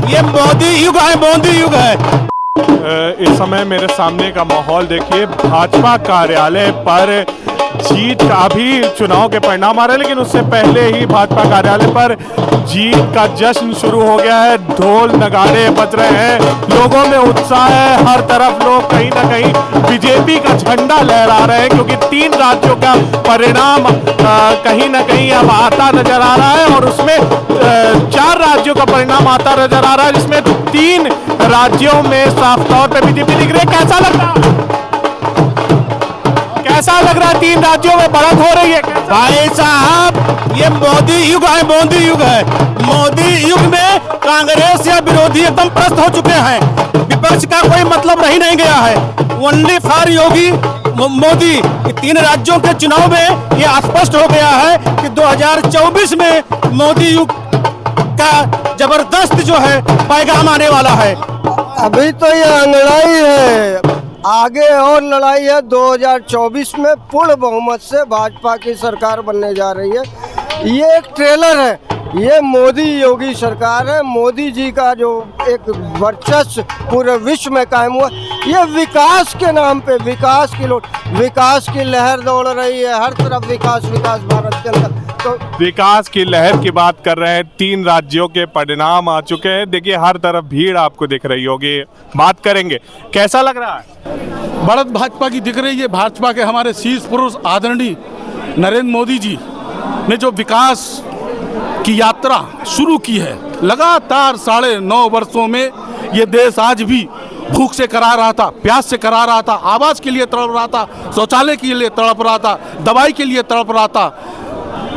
ये मोदी युग है, मोदी युग है। इस समय मेरे सामने का माहौल देखिए, भाजपा कार्यालय पर जीत का अभी चुनाव के परिणाम आ रहे हैं, लेकिन उससे पहले ही भाजपा कार्यालय पर जीत का जश्न शुरू हो गया है। ढोल नगाड़े बज रहे हैं, लोगों में उत्साह है, हर तरफ लोग कहीं ना कहीं बीजेपी का झंडा लहरा रहे हैं, क्योंकि 3 राज्यों का परिणाम कहीं ना कहीं अब आता नजर आ रहा है और उसमें 4 राज्यों का परिणाम आता नजर आ रहा है, जिसमें 3 राज्यों में साफ तौर पे बीजेपी दिख रही है। कैसा लग रहा है? कैसा लग रहा है? 3 राज्यों में बढ़त हो रही है। भाई साहब, ये मोदी युग है, मोदी युग है। मोदी युग में कांग्रेस या विरोधी एकदम प्रस्त हो चुके हैं। विपक्ष का कोई मतलब रही नहीं गया है। ओनली फॉर योगी मोदी। 3 राज्यों के चुनाव में ये स्पष्ट हो गया है कि 2024 में मोदी युग का जबरदस्त जो है पैगाम आने वाला है। अभी तो ये लड़ाई है, आगे और लड़ाई है। 2024 में पूर्ण बहुमत से भाजपा की सरकार बनने जा रही है। ये एक ट्रेलर है, ये मोदी योगी सरकार है। मोदी जी का जो एक वर्चस्व पूरे विश्व में कायम हुआ, ये विकास के नाम पे विकास की लहर दौड़ रही है। हर तरफ विकास भारत के अंदर। तो विकास की लहर की बात कर रहे हैं, 3 राज्यों के परिणाम आ चुके हैं। देखिए हर तरफ भीड़ आपको दिख रही होगी, बात करेंगे। कैसा लग रहा है? बढ़त भाजपा की दिख रही है। भाजपा के हमारे शीर्ष पुरुष आदरणीय नरेंद्र मोदी जी ने जो विकास की यात्रा शुरू की है, लगातार 9.5 वर्षों में ये देश आज भी भूख से करा रहा था, प्यास से करा रहा था, आवास के लिए तड़प रहा था, शौचालय के लिए तड़प रहा था, दवाई के लिए तड़प रहा था।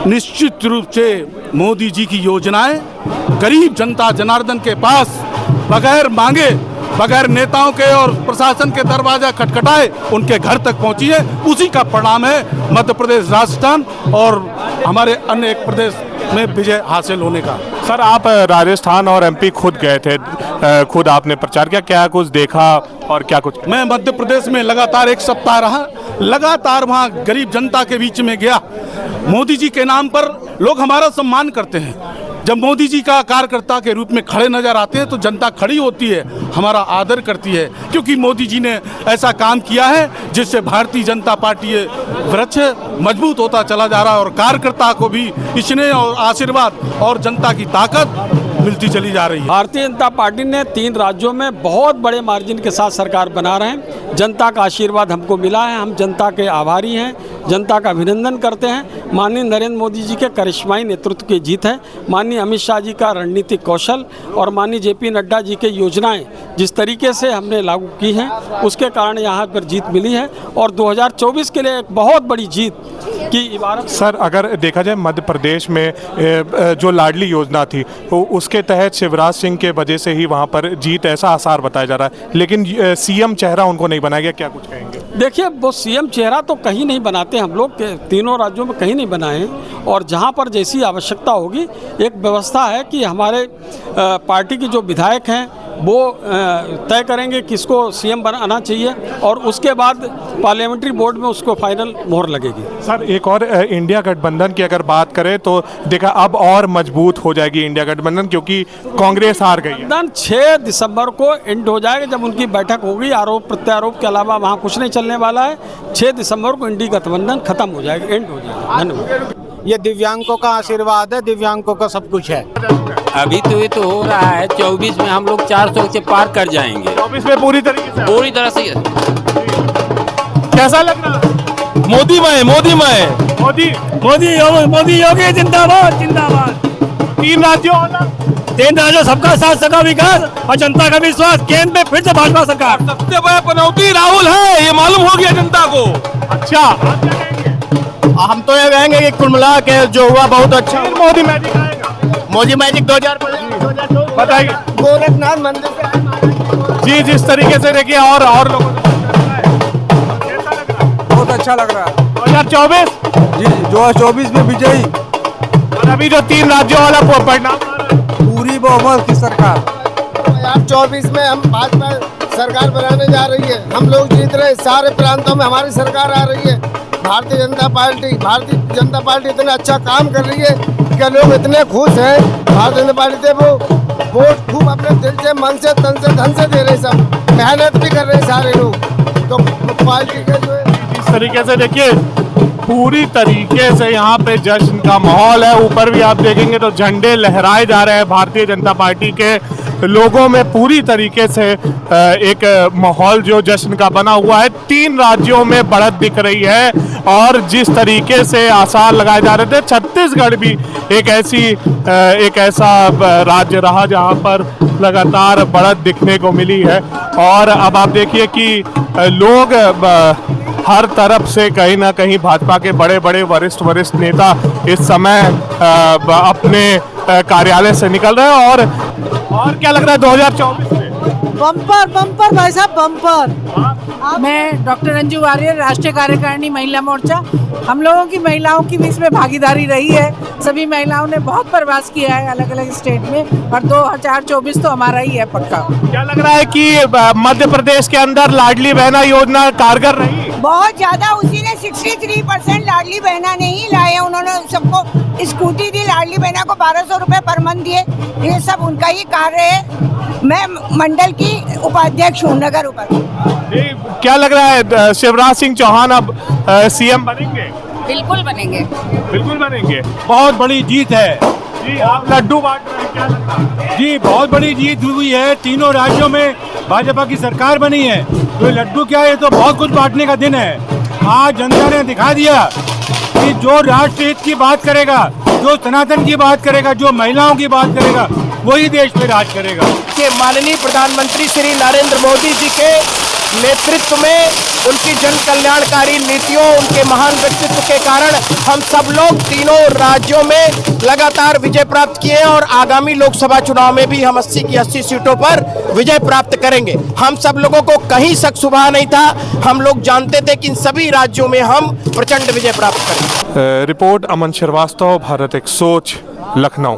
निश्चित रूप से मोदी जी की योजनाएं गरीब जनता जनार्दन के पास बगैर मांगे, बगैर नेताओं के और प्रशासन के दरवाजा खटखटाए उनके घर तक पहुंची है। उसी का परिणाम है मध्य प्रदेश, राजस्थान और हमारे अन्य एक प्रदेश में विजय हासिल होने का। सर आप राजस्थान और एमपी खुद गए थे, खुद आपने प्रचार किया, क्या कुछ देखा और क्या कुछ? मैं मध्य प्रदेश में लगातार 1 सप्ताह रहा, लगातार वहाँ गरीब जनता के बीच में गया। मोदी जी के नाम पर लोग हमारा सम्मान करते हैं। जब मोदी जी का कार्यकर्ता के रूप में खड़े नजर आते हैं तो जनता खड़ी होती है, हमारा आदर करती है, क्योंकि मोदी जी ने ऐसा काम किया है जिससे भारतीय जनता पार्टी वृक्ष मजबूत होता चला जा रहा है और कार्यकर्ता को भी स्नेह और आशीर्वाद और जनता की ताकत मिलती चली जा रही है। भारतीय जनता पार्टी ने 3 राज्यों में बहुत बड़े मार्जिन के साथ सरकार बना रहे हैं। जनता का आशीर्वाद हमको मिला है, हम जनता के आभारी हैं, जनता का अभिनंदन करते हैं। माननीय नरेंद्र मोदी जी के करिश्माई नेतृत्व की जीत है। माननीय अमित शाह जी का रणनीतिक कौशल और माननीय जेपी नड्डा जी के योजनाएं जिस तरीके से हमने लागू की हैं, उसके कारण यहाँ पर जीत मिली है और 2024 के लिए एक बहुत बड़ी जीत की इबारत। सर अगर देखा जाए मध्य प्रदेश में जो लाडली योजना थी उसके तहत शिवराज सिंह के वजह से ही वहाँ पर जीत, ऐसा आसार बताया जा रहा है, लेकिन सीएम चेहरा उनको नहीं बनाया गया, क्या कुछ कहेंगे? देखिए वो सीएम चेहरा तो कहीं नहीं बनाते हम लोग, तीनों राज्यों में कहीं नहीं बनाए और जहाँ पर जैसी आवश्यकता होगी एक व्यवस्था है कि हमारे पार्टी के जो विधायक हैं वो तय करेंगे किसको सीएम बनाना चाहिए और उसके बाद पार्लियामेंट्री बोर्ड में उसको फाइनल मोहर लगेगी। सर एक और इंडिया गठबंधन की अगर बात करें तो देखा अब और मजबूत हो जाएगी इंडिया गठबंधन, क्योंकि कांग्रेस हार गई है। 6 दिसंबर को एंड हो जाएगा जब उनकी बैठक होगी। आरोप प्रत्यारोप के अलावा वहाँ कुछ नहीं चलने वाला है। 6 दिसंबर को इंडिया गठबंधन खत्म हो जाएगा, एंड हो जाएगा। धन्यवाद। ये दिव्यांगों का आशीर्वाद है, दिव्यांगों का सब कुछ है। अभी तो ये तो हो रहा है, 24 में हम लोग 400 से पार कर जाएंगे। 24 में पूरी तरह से कैसा लग रहा है? मोदी योगी जिंदाबाद जिंदाबाद। 3 राज्यों वाला 3 राज्यों सबका साथ, सबका विकास और जनता का विश्वास। केंद्र में फिर से भाजपा सरकार। सबसे बड़ा पनौती राहुल है, ये मालूम हो गया जनता को। अच्छा हम तो ये कहेंगे कि कुल मिला के जो हुआ बहुत अच्छा। मोदी मैजिक आएगा, मोदी मैजिक 2025 बताइए। गोरखनाथ मंदिर से जी जिस तरीके से देखिए और लोगों बहुत अच्छा लग रहा है। 2024 जी 2024 में विजयी और अभी जो 3 राज्यों वाला परिणाम पूरी बहुमत की सरकार। 2024 में हम भाजपा सरकार बनाने जा रही है। हम लोग जीत रहे, सारे प्रांतों में हमारी सरकार आ रही है। भारतीय जनता पार्टी इतना अच्छा काम कर रही है कि लोग इतने खुश हैं भारतीय जनता पार्टी से। वो वोट खूब अपने दिल से, मन से, तन से, धन से दे रहे सब, मेहनत भी कर रहे सारे लोग। तो पार्टी के जो है इस तरीके से देखिए पूरी तरीके से यहाँ पे जश्न का माहौल है। ऊपर भी आप देखेंगे तो झंडे लहराए जा रहे हैं। भारतीय जनता पार्टी के लोगों में पूरी तरीके से एक माहौल जो जश्न का बना हुआ है। 3 राज्यों में बढ़त दिख रही है और जिस तरीके से आसार लगाए जा रहे थे, छत्तीसगढ़ भी एक ऐसा राज्य रहा जहां पर लगातार बढ़त दिखने को मिली है। और अब आप देखिए कि लोग हर तरफ से कहीं ना कहीं भाजपा के बड़े बड़े वरिष्ठ नेता इस समय अपने कार्यालय से निकल रहे हैं। और क्या लग रहा है 2024 में? बम्पर बम्पर भाई साहब बम्पर। मैं डॉक्टर अंजू वारियर, राष्ट्रीय कार्यकारिणी महिला मोर्चा। हम लोगों की महिलाओं की भी इसमें भागीदारी रही है। सभी महिलाओं ने बहुत प्रवास किया है अलग अलग स्टेट में और 2024 तो हमारा ही है पक्का। क्या लग रहा है कि मध्य प्रदेश के अंदर लाडली बहना योजना कारगर रही? बहुत ज्यादा। उसी ने 63% लाडली बहना नहीं लाए, उन्होंने सबको स्कूटी दी, लाडली बहना को 1200 रुपए पर मंथ दिए। ये सब उनका ही कार्य है। मैं मंडल की उपाध्यक्ष हूँ, नगर उपाध्यक्ष। क्या लग रहा है शिवराज सिंह चौहान अब सीएम बनेंगे? बिल्कुल बनेंगे। बिल्कुल बनेंगे। बहुत बड़ी जीत है जी, आप लड्डू बांट रहे हैं, क्या लगता है? जी, बहुत बड़ी जीत हुई है। तीनों राज्यों में भाजपा की सरकार बनी है। तो ये लड्डू क्या है, ये तो बहुत कुछ बांटने का दिन है। आज जनता ने दिखा दिया कि जो राष्ट्र हित की बात करेगा, जो सनातन की बात करेगा, जो महिलाओं की बात करेगा, वही देश पे राज करेगा। के माननीय प्रधानमंत्री श्री नरेंद्र मोदी जी के नेतृत्व में, उनकी जन कल्याणकारी नीतियों, उनके महान व्यक्तित्व के कारण हम सब लोग तीनों राज्यों में लगातार विजय प्राप्त किए हैं और आगामी लोकसभा चुनाव में भी हम 80 की 80 सीटों पर विजय प्राप्त करेंगे। हम सब लोगों को कहीं शक शुबा नहीं था। हम लोग जानते थे कि इन सभी राज्यों में हम प्रचंड विजय प्राप्त करेंगे। रिपोर्ट अमन श्रीवास्तव, भारत एक सोच, लखनऊ।